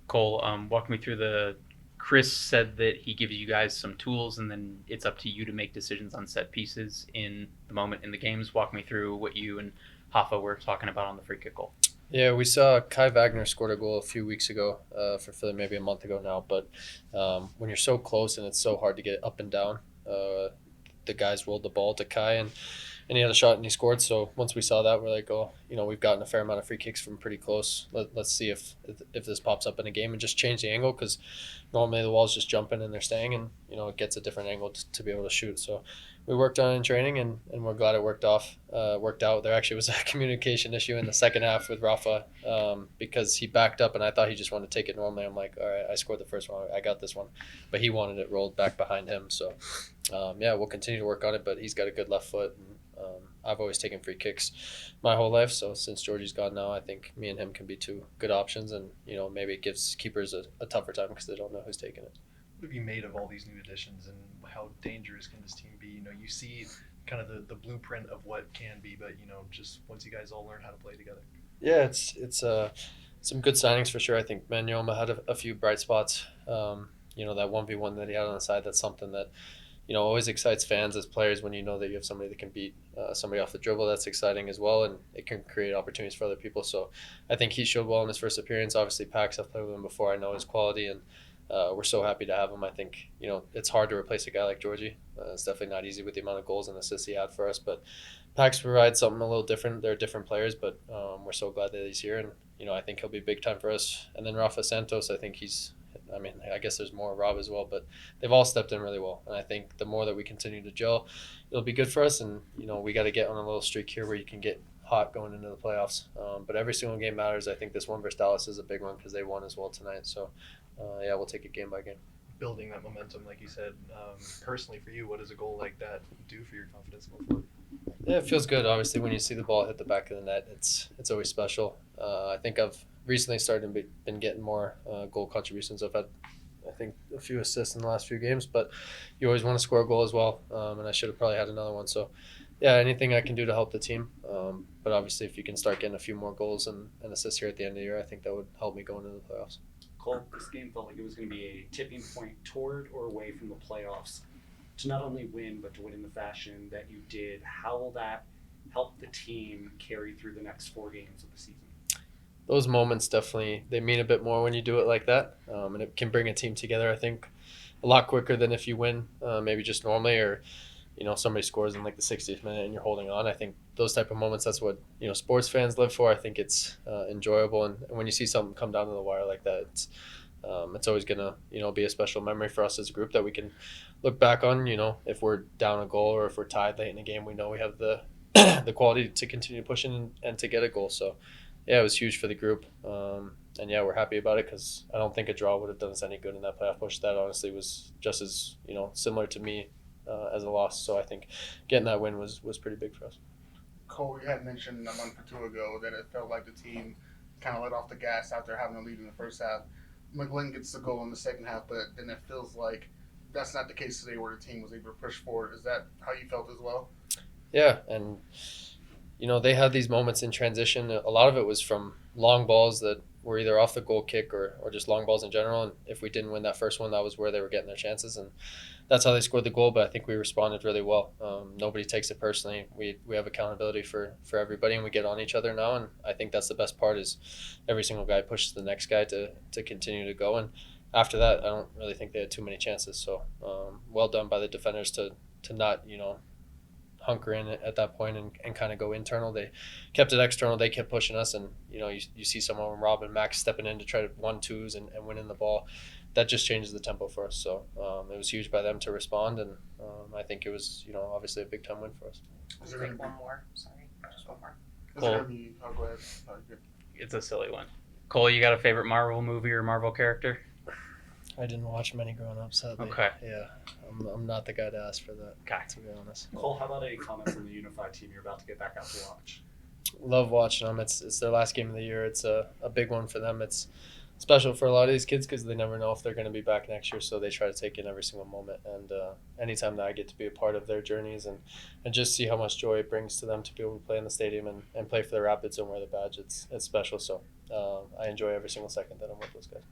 Cole, walk me through the. Chris said that he gives you guys some tools, and then it's up to you to make decisions on set pieces in the moment in the games. Walk me through what you and Hoffa were talking about on the free kick goal. Yeah, we saw Kai Wagner scored a goal a few weeks ago for Philly, maybe a month ago now. But when you're so close and it's so hard to get up and down, the guys rolled the ball to Kai and he had a shot and he scored. So once we saw that, we're like, oh, we've gotten a fair amount of free kicks from pretty close. Let's see if this pops up in a game and just change the angle because normally the wall's just jumping and they're staying and it gets a different angle to be able to shoot. So we worked on it in training and we're glad it worked out. There actually was a communication issue in the second half with Rafa because he backed up and I thought he just wanted to take it normally. I'm like, all right, I scored the first one, I got this one, but he wanted it rolled back behind him. So yeah, we'll continue to work on it, but he's got a good left foot. And, I've always taken free kicks my whole life, so since Georgie's gone now, I think me and him can be two good options, and maybe it gives keepers a tougher time because they don't know who's taking it. What have you made of all these new additions, and how dangerous can this team be? You see kind of the blueprint of what can be, but just once you guys all learn how to play together. Yeah, it's some good signings for sure. I think Manyoma had a few bright spots. That 1v1 that he had on the side, that's something that always excites fans as players when you know that you have somebody that can beat somebody off the dribble. That's exciting as well, and it can create opportunities for other people. So I think he showed well in his first appearance. Obviously, Pax, I've played with him before. I know his quality, and we're so happy to have him. I think it's hard to replace a guy like Georgie. It's definitely not easy with the amount of goals and assists he had for us, but Pax provides something a little different. They're different players, but we're so glad that he's here, and I think he'll be big time for us. And then Rafa Santos, I think I guess there's more Rob as well, but they've all stepped in really well. And I think the more that we continue to gel, it'll be good for us. And, we got to get on a little streak here where you can get hot going into the playoffs. But every single game matters. I think this one versus Dallas is a big one because they won as well tonight. So, yeah, we'll take it game by game. Building that momentum, like you said, personally for you, what does a goal like that do for your confidence going forward? Yeah, it feels good. Obviously, when you see the ball hit the back of the net, it's always special. I think I've recently been getting more goal contributions. I've had, I think, a few assists in the last few games, but you always want to score a goal as well, and I should have probably had another one. So, yeah, anything I can do to help the team. But obviously, if you can start getting a few more goals and assists here at the end of the year, I think that would help me go into the playoffs. Cole, this game felt like it was going to be a tipping point toward or away from the playoffs to not only win, but to win in the fashion that you did. How will that help the team carry through the next 4 games of the season? Those moments definitely they mean a bit more when you do it like that, and it can bring a team together. I think a lot quicker than if you win, maybe just normally, or somebody scores in like the 60th minute and you're holding on. I think those type of moments, that's what sports fans live for. I think it's enjoyable, and when you see something come down to the wire like that, it's always gonna be a special memory for us as a group that we can look back on. If we're down a goal or if we're tied late in a game, we know we have the the quality to continue pushing and to get a goal. So yeah, it was huge for the group. And yeah, we're happy about it because I don't think a draw would have done us any good in that playoff push. That honestly was just as similar to me as a loss. So I think getting that win was pretty big for us. Cole, you had mentioned a month or two ago that it felt like the team kind of let off the gas after having a lead in the first half. McGlynn gets the goal in the second half, but then it feels like that's not the case today where the team was able to push forward. Is that how you felt as well? Yeah, and they had these moments in transition. A lot of it was from long balls that were either off the goal kick or just long balls in general. And if we didn't win that first one, that was where they were getting their chances. And that's how they scored the goal. But I think we responded really well. Nobody takes it personally. We have accountability for everybody, and we get on each other now. And I think that's the best part is every single guy pushes the next guy to continue to go. And after that, I don't really think they had too many chances. So well done by the defenders to not, hunker in at that point and kind of go internal. They kept it external. They kept pushing us, and you see someone when Rob and Max stepping in to try to 1-2s and winning the ball. That just changes the tempo for us. So it was huge by them to respond, and I think it was obviously a big time win for us. Is Just there take gonna one more. Sorry, just one more. Is there gonna be? Oh, go ahead. Good. It's a silly one. Cole, you got a favorite Marvel movie or Marvel character? I didn't watch many growing up, sadly. Okay. Yeah, I'm not the guy to ask for that, Okay. to be honest. Cole, how about a comment from the unified team you're about to get back out to watch? Love watching them. It's their last game of the year. It's a big one for them. It's special for a lot of these kids because they never know if they're going to be back next year, so they try to take in every single moment. And anytime that I get to be a part of their journeys and just see how much joy it brings to them to be able to play in the stadium and play for the Rapids and wear the badge, it's special. So I enjoy every single second that I'm with those guys.